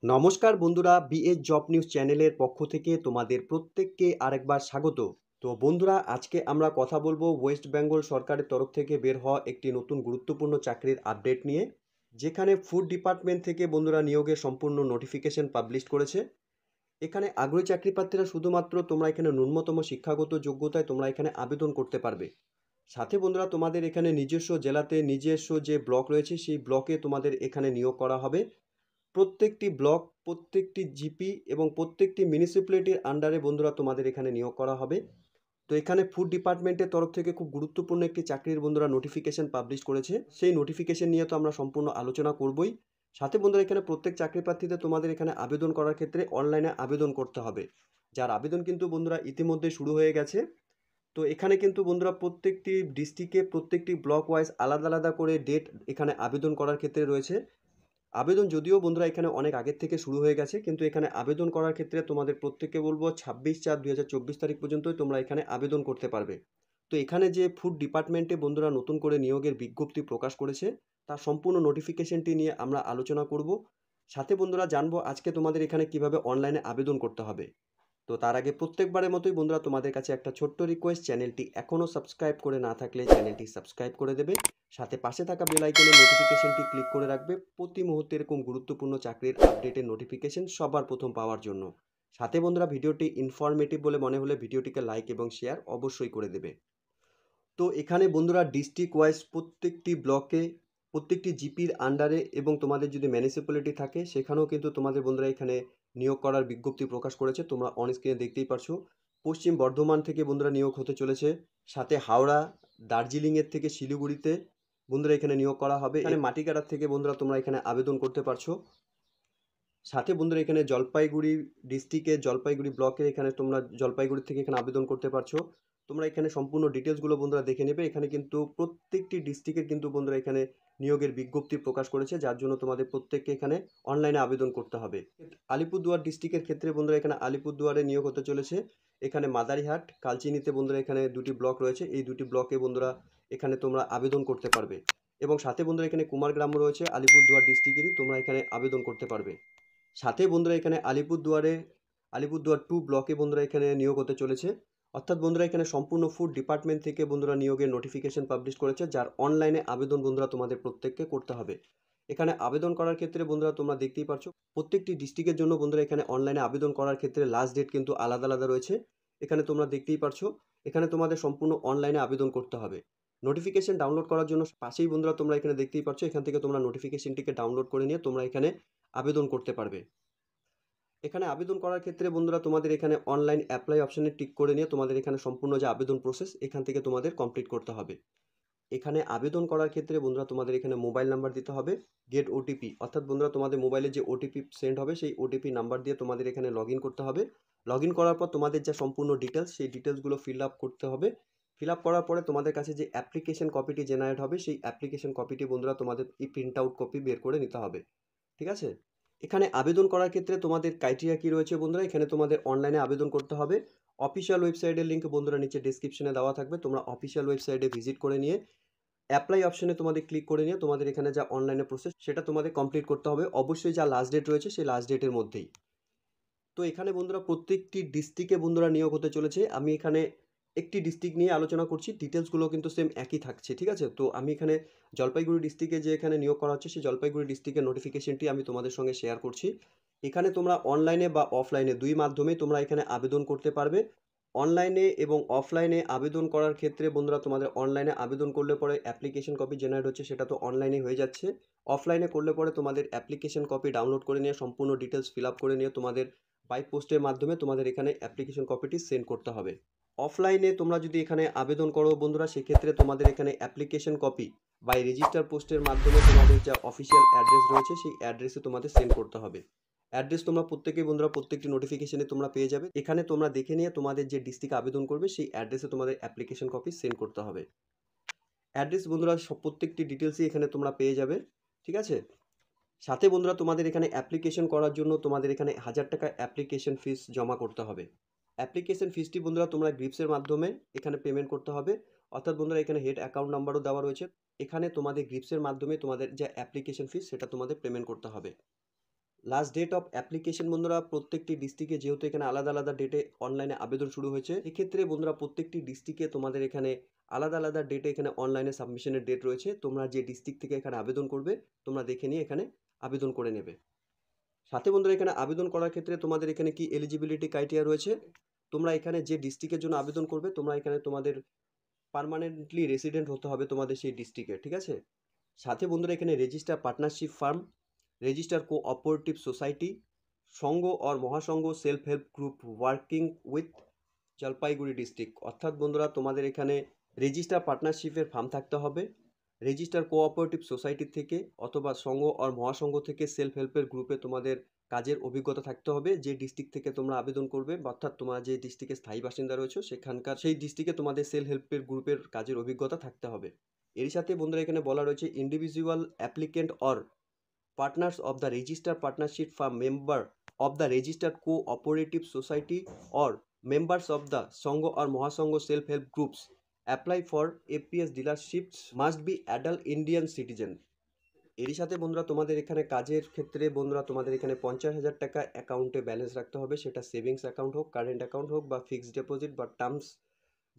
নমস্কার বন্ধুরা, BS job news চ্যানেলের পক্ষ থেকে তোমাদের প্রত্যেককে আরেকবার স্বাগত। তো বন্ধুরা, আজকে আমরা কথা বলবো ওয়েস্ট বেঙ্গল সরকারের তরফ থেকে বের হওয়া একটি নতুন গুরুত্বপূর্ণ চাকরির আপডেট নিয়ে, যেখানে ফুড ডিপার্টমেন্ট থেকে বন্ধুরা নিয়োগের সম্পূর্ণ নোটিফিকেশন পাবলিশ করেছে। এখানে আগ্রহী চাকরি প্রার্থীরা শুধুমাত্র তোমরা এখানে ন্যূনতম শিক্ষাগত যোগ্যতায় তোমরা এখানে আবেদন করতে পারবে। সাথে বন্ধুরা, তোমাদের এখানে নিজস্ব জেলাতে নিজস্ব যে ব্লক রয়েছে সেই ব্লকে তোমাদের এখানে নিয়োগ করা হবে। প্রত্যেকটি ব্লক, প্রত্যেকটি জিপি এবং প্রত্যেকটি মিউনিসিপ্যালিটির আন্ডারে বন্ধুরা তোমাদের এখানে নিয়োগ করা হবে। তো এখানে ফুড ডিপার্টমেন্টের তরফ থেকে খুব গুরুত্বপূর্ণ একটি চাকরির বন্ধুরা নোটিফিকেশন পাবলিশ করেছে। সেই নোটিফিকেশন নিয়ে তো আমরা সম্পূর্ণ আলোচনা করবই। সাথে বন্ধুরা, এখানে প্রত্যেক চাকরি প্রার্থীদের তোমাদের এখানে আবেদন করার ক্ষেত্রে অনলাইনে আবেদন করতে হবে, যার আবেদন কিন্তু বন্ধুরা ইতিমধ্যে শুরু হয়ে গেছে। তো এখানে কিন্তু বন্ধুরা প্রত্যেকটি ডিস্ট্রিক্টে প্রত্যেকটি ব্লক ওয়াইজ আলাদা আলাদা করে ডেট এখানে আবেদন করার ক্ষেত্রে রয়েছে। আবেদন যদিও বন্ধুরা এখানে অনেক আগের থেকে শুরু হয়ে গেছে, কিন্তু এখানে আবেদন করার ক্ষেত্রে তোমাদের প্রত্যেককে বলবো 26/4/2024 তারিখ পর্যন্তই তোমরা এখানে আবেদন করতে পারবে। তো এখানে যে ফুড ডিপার্টমেন্টে বন্ধুরা নতুন করে নিয়োগের বিজ্ঞপ্তি প্রকাশ করেছে, তার সম্পূর্ণ নোটিফিকেশনটি নিয়ে আমরা আলোচনা করব। সাথে বন্ধুরা জানবো আজকে তোমাদের এখানে কিভাবে অনলাইনে আবেদন করতে হবে। তো তার আগে প্রত্যেকবারের মতোই বন্ধুরা তোমাদের কাছে একটা ছোট্ট রিকোয়েস্ট, চ্যানেলটি এখনও সাবস্ক্রাইব করে না থাকলে চ্যানেলটি সাবস্ক্রাইব করে দেবে। সাথে পাশে থাকা বেল আইকনের নোটিফিকেশনটি ক্লিক করে রাখবে প্রতি মুহূর্তে এরকম গুরুত্বপূর্ণ চাকরির আপডেটের নোটিফিকেশন সবার প্রথম পাওয়ার জন্য। সাথে বন্ধুরা, ভিডিওটি ইনফরমেটিভ বলে মনে হলে ভিডিওটিকে লাইক এবং শেয়ার অবশ্যই করে দেবে। তো এখানে বন্ধুরা ডিস্ট্রিক্ট ওয়াইজ প্রত্যেকটি ব্লকে প্রত্যেকটি জিপির আন্ডারে এবং তোমাদের যদি মিউনিসিপ্যালিটি থাকে সেখানেও কিন্তু তোমাদের বন্ধুরা এখানে নিয়োগ করার বিজ্ঞপ্তি প্রকাশ করেছে, তোমরা অন স্ক্রিনে দেখতেই পারছো। পশ্চিম বর্ধমান থেকে বন্ধুরা নিয়োগ হতে চলেছে। সাথে হাওড়া, দার্জিলিংয়ের থেকে শিলিগুড়িতে বন্ধুরা এখানে নিয়োগ করা হবে। এখানে মাটিকাড়ার থেকে বন্ধুরা তোমরা এখানে আবেদন করতে পারছো। সাথে বন্ধুরা এখানে জলপাইগুড়ি ডিস্ট্রিক্টে জলপাইগুড়ি ব্লকের এখানে তোমরা জলপাইগুড়ি থেকে এখানে আবেদন করতে পারছো। তোমরা এখানে সম্পূর্ণ ডিটেলসগুলো বন্ধুরা দেখে নেবে। এখানে কিন্তু প্রত্যেকটি ডিস্ট্রিক্টের কিন্তু বন্ধুরা এখানে নিয়োগের বিজ্ঞপ্তি প্রকাশ করেছে, যার জন্য তোমাদের প্রত্যেককে এখানে অনলাইনে আবেদন করতে হবে। আলিপুরদুয়ার ডিস্ট্রিক্টের ক্ষেত্রে বন্ধুরা এখানে আলিপুরদুয়ারে নিয়োগ হতে চলেছে। এখানে মাদারিহাট, কালচিনিতে বন্ধুরা এখানে দুটি ব্লক রয়েছে। এই দুটি ব্লকে বন্ধুরা এখানে তোমরা আবেদন করতে পারবে। এবং সাথে বন্ধুরা এখানে কুমারগ্রাম রয়েছে আলিপুরদুয়ার ডিস্ট্রিক্টেরই, তোমরা এখানে আবেদন করতে পারবে। সাথে বন্ধুরা এখানে আলিপুরদুয়ার 2 ব্লকে বন্ধুরা এখানে নিয়োগ হতে চলেছে। অর্থাৎ বন্ধুরা এখানে সম্পূর্ণ ফুড ডিপার্টমেন্ট থেকে বন্ধুরা নিয়োগের নোটিফিকেশন পাবলিশ করেছে, যার অনলাইনে আবেদন বন্ধুরা তোমাদের প্রত্যেককে করতে হবে। এখানে আবেদন করার ক্ষেত্রে বন্ধুরা তোমরা দেখতেই পারছো প্রত্যেকটি ডিস্ট্রিক্টের জন্য বন্ধুরা এখানে অনলাইনে আবেদন করার ক্ষেত্রে লাস্ট ডেট কিন্তু আলাদা আলাদা রয়েছে। এখানে তোমরা দেখতেই পারছো, এখানে তোমাদের সম্পূর্ণ অনলাইনে আবেদন করতে হবে। নোটিফিকেশন ডাউনলোড করার জন্য পাশেই বন্ধুরা তোমরা এখানে দেখতেই পারছো, এখান থেকে তোমরা নোটিফিকেশনটিকে ডাউনলোড করে নিয়ে তোমরা এখানে আবেদন করতে পারবে। এখানে আবেদন করার ক্ষেত্রে বন্ধুরা তোমাদের এখানে অনলাইন অ্যাপ্লাই অপশানে টিক করে নিয়ে তোমাদের এখানে সম্পূর্ণ যে আবেদন প্রসেস এখান থেকে তোমাদের কমপ্লিট করতে হবে। এখানে আবেদন করার ক্ষেত্রে বন্ধুরা তোমাদের এখানে মোবাইল নাম্বার দিতে হবে, গেট ওটিপি, অর্থাৎ বন্ধুরা তোমাদের মোবাইলে যে ওটিপি সেন্ড হবে সেই ওটিপি নাম্বার দিয়ে তোমাদের এখানে লগ ইন করতে হবে। লগ ইন করার পর তোমাদের যা সম্পূর্ণ ডিটেলস সেই ডিটেলসগুলো ফিল আপ করতে হবে। ফিল আপ করার পরে তোমাদের কাছে যে অ্যাপ্লিকেশন কপিটি জেনারেট হবে সেই অ্যাপ্লিকেশন কপিটি বন্ধুরা তোমাদের এই প্রিন্ট আউট কপি বের করে নিতে হবে। ঠিক আছে? এখানে আবেদন করার ক্ষেত্রে তোমাদের ক্রাইটেরিয়া কী রয়েছে বন্ধুরা, এখানে তোমাদের অনলাইনে আবেদন করতে হবে। অফিসিয়াল ওয়েবসাইটের লিঙ্ক বন্ধুরা নিচে ডিসক্রিপশনে দেওয়া থাকবে, তোমরা অফিসিয়াল ওয়েবসাইটে ভিজিট করে নিয়ে অ্যাপ্লাই অপশনে তোমাদের ক্লিক করে নিয়ে তোমাদের এখানে যা অনলাইনে প্রসেস সেটা তোমাদের কমপ্লিট করতে হবে, অবশ্যই যা লাস্ট ডেট রয়েছে সেই লাস্ট ডেটের মধ্যেই। তো এখানে বন্ধুরা প্রত্যেকটি ডিস্ট্রিক্টে বন্ধুরা নিয়োগ হতে চলেছে। আমি এখানে একটি ডিস্ট্রিক্ট নিয়ে আলোচনা করছি, ডিটেলসগুলো কিন্তু সেম একই থাকছে। ঠিক আছে? তো আমি এখানে জলপাইগুড়ি ডিস্ট্রিক্টে যে এখানে নিয়োগ করা হচ্ছে সেই জলপাইগুড়ি ডিস্ট্রিক্টের নোটিফিকেশনটি আমি তোমাদের সঙ্গে শেয়ার করছি। এখানে তোমরা অনলাইনে বা অফলাইনে দুই মাধ্যমেই তোমরা এখানে আবেদন করতে পারবে। অনলাইনে এবং অফলাইনে আবেদন করার ক্ষেত্রে বন্ধুরা তোমাদের অনলাইনে আবেদন করলে পরে অ্যাপ্লিকেশন কপি জেনারেট হচ্ছে, সেটা তো অনলাইনে হয়ে যাচ্ছে। অফলাইনে করলে পরে তোমাদের অ্যাপ্লিকেশন কপি ডাউনলোড করে নিয়ে সম্পূর্ণ ডিটেলস ফিল আপ করে নিয়ে তোমাদের বাই পোস্টের মাধ্যমে তোমাদের এখানে অ্যাপ্লিকেশন কপিটি সেন্ড করতে হবে। অফলাইনে তোমরা যদি এখানে আবেদন করো বন্ধুরা, সেক্ষেত্রে তোমাদের এখানে অ্যাপ্লিকেশন কপি বাই রেজিস্টার পোস্টের মাধ্যমে তোমাদের যা অফিসিয়াল অ্যাড্রেস রয়েছে সেই অ্যাড্রেসে তোমাদের সেন্ড করতে হবে। অ্যাড্রেস তোমরা প্রত্যেকেই বন্ধুরা প্রত্যেকটি নোটিফিকেশনে তোমরা পেয়ে যাবে। এখানে তোমরা দেখে নিয়ে তোমাদের যে ডিস্ট্রিক্টে আবেদন করবে সেই অ্যাড্রেসে তোমাদের অ্যাপ্লিকেশন কপি সেন্ড করতে হবে। অ্যাড্রেস বন্ধুরা সব প্রত্যেকটি ডিটেলসই এখানে তোমরা পেয়ে যাবে। ঠিক আছে? সাথে বন্ধুরা তোমাদের এখানে অ্যাপ্লিকেশন করার জন্য তোমাদের এখানে 1000 টাকা অ্যাপ্লিকেশন ফিস জমা করতে হবে। অ্যাপ্লিকেশন ফিসটি বন্ধুরা তোমরা গ্রিপসের মাধ্যমে এখানে পেমেন্ট করতে হবে। অর্থাৎ বন্ধুরা এখানে হেড অ্যাকাউন্ট নাম্বারও দেওয়া রয়েছে। এখানে তোমাদের গ্রিপসের মাধ্যমে তোমাদের যে অ্যাপ্লিকেশন ফিস সেটা তোমাদের পেমেন্ট করতে হবে। লাস্ট ডেট অফ অ্যাপ্লিকেশন বন্ধুরা প্রত্যেকটি ডিস্ট্রিক্টে যেহেতু এখানে আলাদা আলাদা ডেটে অনলাইনে আবেদন শুরু হয়েছে, এক্ষেত্রে বন্ধুরা প্রত্যেকটি ডিস্ট্রিক্টে তোমাদের এখানে আলাদা আলাদা ডেটে এখানে অনলাইনে সাবমিশনের ডেট রয়েছে। তোমরা যে ডিস্ট্রিক্ট থেকে এখানে আবেদন করবে তোমরা দেখে নিয়ে এখানে আবেদন করে নেবে। সাথে বন্ধুরা এখানে আবেদন করার ক্ষেত্রে তোমাদের এখানে কি এলিজিবিলিটি ক্রাইটেরিয়া রয়েছে, তোমরা এখানে যে ডিস্ট্রিক্টের জন্য আবেদন করবে তোমরা এখানে তোমাদের পার্মানেন্টলি রেসিডেন্ট হতে হবে তোমাদের সেই ডিস্ট্রিক্টে, ঠিক আছে। সাথে বন্ধুরা এখানে register partnership firm, register cooperative society, সংঘ और মহাসংঘ self help group working with Jalpaiguri district. অর্থাৎ বন্ধুরা তোমাদের এখানে রেজিস্টার পার্টনারশিপের ফার্ম থাকতে হবে, রেজিস্টার কোঅপারেটিভ সোসাইটি থেকে অথবা সংঘ আর মহাসংঘ থেকে সেলফ হেল্পের গ্রুপে তোমাদের কাজের অভিজ্ঞতা থাকতে হবে। যে ডিস্ট্রিক্ট থেকে তোমরা আবেদন করবে অর্থাৎ তোমরা যে ডিস্ট্রিক্টে স্থায়ী বাসিন্দা রয়েছে সেখানকার সেই ডিস্ট্রিক্টে তোমাদের সেলফ হেল্পের গ্রুপের কাজের অভিজ্ঞতা থাকতে হবে। এর সাথে বন্ধুরা এখানে বলা রয়েছে individual applicant or partners of the registered partnership firm, member of the registered cooperative society or members of the Sangho or Mahasangho self-help groups apply for APS dealerships must be adult Indian citizen। এরই সাথে বন্ধুরা তোমাদের এখানে কাজের ক্ষেত্রে বন্ধুরা তোমাদের এখানে 50,000 টাকা অ্যাকাউন্টে ব্যালেন্স রাখতে হবে, সেটা সেভিংস অ্যাকাউন্ট হোক, কারেন্ট অ্যাকাউন্ট হোক বা ফিক্সড ডিপোজিট বা টার্মস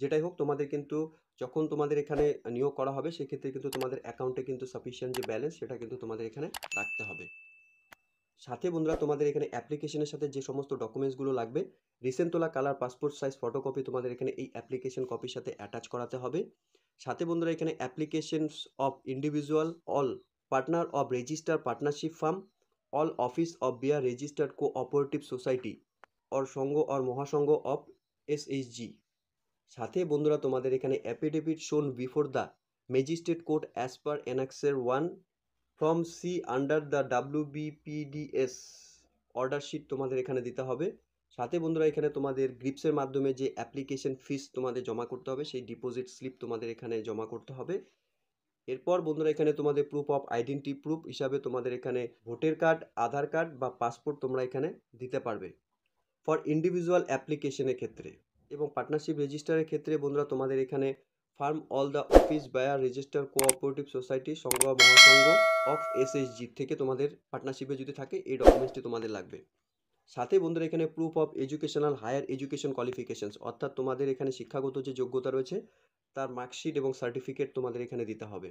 যেটাই হোক, তোমাদের কিন্তু যখন তোমাদের এখানে নিয়োগ করা হবে সেক্ষেত্রে কিন্তু তোমাদের অ্যাকাউন্টে কিন্তু সাফিসিয়েন্ট যে ব্যালেন্স সেটা কিন্তু তোমাদের এখানে রাখতে হবে। সাথে বন্ধুরা তোমাদের এখানে অ্যাপ্লিকেশনের সাথে যে সমস্ত ডকুমেন্টসগুলো লাগবে, রিসেন্ট তোলা কালার পাসপোর্ট সাইজ ফটোকপি তোমাদের এখানে এই অ্যাপ্লিকেশন কপির সাথে অ্যাটাচ করাতে হবে। সাথে বন্ধুরা এখানে applications of individual all partner of register partnership firm all office of bearer registered cooperative society or সংঘ অর মহাসংঘ অফ এসএইচজি। সাথে বন্ধুরা তোমাদের এখানে affidavit sworn before the magistrate court as per annexure 1 from C under the WBPDS order sheet তোমাদের এখানে দিতে হবে। সাথে বন্ধুরা এখানে তোমাদের গ্রিপসের মাধ্যমে যে অ্যাপ্লিকেশন ফিস তোমাদের জমা করতে হবে সেই ডিপোজিট স্লিপ তোমাদের এখানে জমা করতে হবে। এরপর বন্ধুরা এখানে তোমাদের প্রুফ অফ আইডেন্টি প্রুফ হিসাবে তোমাদের এখানে ভোটার কার্ড, আধার কার্ড বা পাসপোর্ট তোমরা এখানে দিতে পারবে ফর ইন্ডিভিজুয়াল অ্যাপ্লিকেশনের ক্ষেত্রে। এবং পার্টনারশিপ রেজিস্টারের ক্ষেত্রে বন্ধুরা তোমাদের এখানে firm all the office bearer register cooperative society সংঘ মহাসংঘ অফ এসএইচজি থেকে তোমাদের পার্টনারশিপে যদি থাকে এই ডকুমেন্টসটি তোমাদের লাগবে। সাথে বন্ধুরা এখানে proof of educational higher education qualifications অর্থাৎ তোমাদের এখানে শিক্ষাগত যে যোগ্যতা রয়েছে তার মার্কশিট এবং সার্টিফিকেট তোমাদের এখানে দিতে হবে।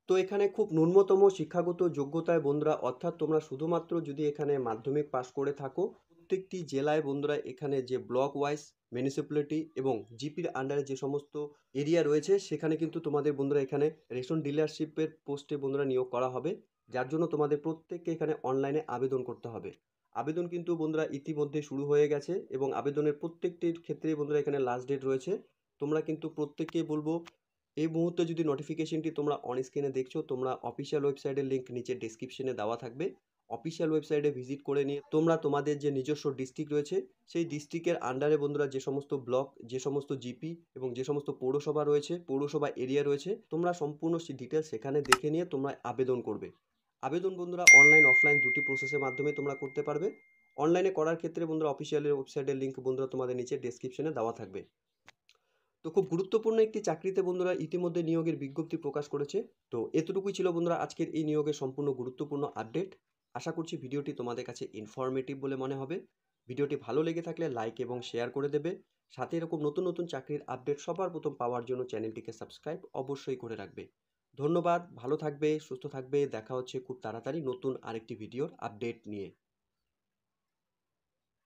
তো এখানে খুব ন্যূনতম শিক্ষাগত যোগ্যতায় বন্ধুরা অর্থাৎ তোমরা শুধুমাত্র যদি এখানে মাধ্যমিক পাস করে থাকো, প্রত্যেকটি জেলায় বন্ধুরা এখানে যে ব্লক ওয়াইজ মিউনিসিপ্যালিটি এবং জিপির আন্ডারে যে সমস্ত এরিয়া রয়েছে সেখানে কিন্তু তোমাদের বন্ধুরা এখানে রেশন ডিলারশিপের পোস্টে বন্ধুরা নিয়োগ করা হবে, যার জন্য তোমাদের প্রত্যেককে এখানে অনলাইনে আবেদন করতে হবে। আবেদন কিন্তু বন্ধুরা ইতিমধ্যে শুরু হয়ে গেছে এবং আবেদনের প্রত্যেকটির ক্ষেত্রে বন্ধুরা এখানে লাস্ট ডেট রয়েছে। তোমরা কিন্তু প্রত্যেককেই বলবো এই মুহূর্তে যদি নোটিফিকেশনটি তোমরা অন স্ক্রিনে দেখছো, তোমরা অফিসিয়াল ওয়েবসাইটের লিঙ্ক নিচে ডেসক্রিপশনে দেওয়া থাকবে, অফিসিয়াল ওয়েবসাইটে ভিজিট করে নিয়ে তোমরা তোমাদের যে নিজস্ব ডিস্ট্রিক্ট রয়েছে সেই ডিস্ট্রিক্টের আন্ডারে বন্ধুরা যে সমস্ত ব্লক, যে সমস্ত জিপি এবং যে সমস্ত পৌরসভা রয়েছে, পৌরসভা এরিয়া রয়েছে, তোমরা সম্পূর্ণ ডিটেলস সেখানে দেখে নিয়ে তোমরা আবেদন করবে। আবেদন বন্ধুরা অনলাইন অফলাইন দুটি প্রসেসের মাধ্যমে তোমরা করতে পারবে। অনলাইনে করার ক্ষেত্রে বন্ধুরা অফিসিয়ালের ওয়েবসাইটের লিঙ্ক বন্ধুরা তোমাদের নিচে ডেসক্রিপশনে দেওয়া থাকবে। তো খুব গুরুত্বপূর্ণ একটি চাকরিতে বন্ধুরা ইতিমধ্যে নিয়োগের বিজ্ঞপ্তি প্রকাশ করেছে। তো এতটুকুই ছিল বন্ধুরা আজকের এই নিয়োগের সম্পূর্ণ গুরুত্বপূর্ণ আপডেট। আশা করছি ভিডিওটি তোমাদের কাছে ইনফরমেটিভ বলে মনে হবে। ভিডিওটি ভালো লেগে থাকলে লাইক এবং শেয়ার করে দেবে। সাথে এরকম নতুন নতুন চাকরির আপডেট সবার প্রথম পাওয়ার জন্য চ্যানেলটিকে সাবস্ক্রাইব অবশ্যই করে রাখবে। ধন্যবাদ, ভালো থাকবে, সুস্থ থাকবে। দেখা হচ্ছে খুব তাড়াতাড়ি নতুন আরেকটি ভিডিওর আপডেট নিয়ে।